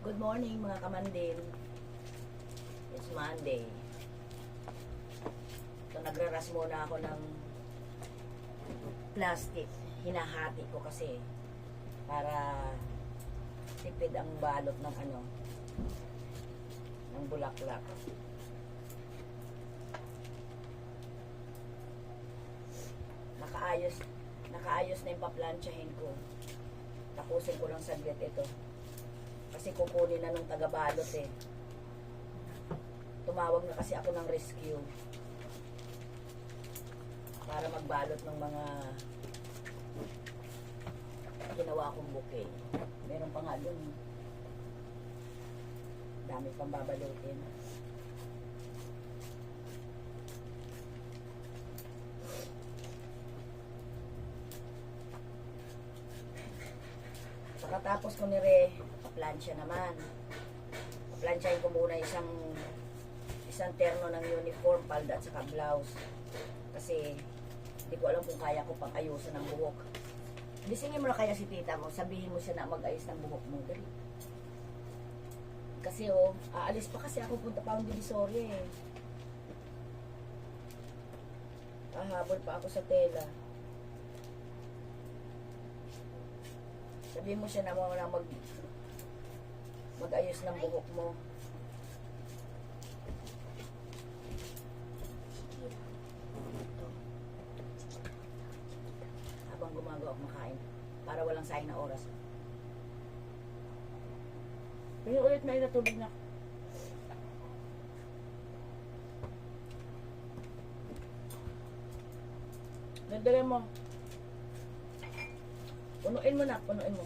Good morning mga kamandin. It's Monday. So nagraras muna ako ng plastic. Hinahati ko kasi para tipid ang balot ng ng bulaklak. Nakaayos na yung paplansyahin ko. Tapusin ko lang saglit ito. Kasi kukunin na nung taga-balot eh. Tumawag na kasi ako ng rescue. Para magbalot ng mga ginawa kong bouquet. Meron pa nga dun. Dami pang babalutin. Pagkatapos ko plansya naman. Plansyahin ko muna isang terno ng uniform, palda at saka blouse. Kasi hindi ko alam kung kaya ko pang ayusan ng buhok. Gisingin mo na kaya si tita mo, sabihin mo siya na mag-ayos ng buhok mo. Dali. Kasi aalis pa kasi ako, punta pa akong Divisoria eh. Hahabol pa ako sa tela. Sabihin mo siya na mag-ayos ng buhok mo. Habang gumagawa ako makain. Para walang sayang na oras. Pwede ulit na tubig na. Nagdala mo. Punuin mo na, punuin mo.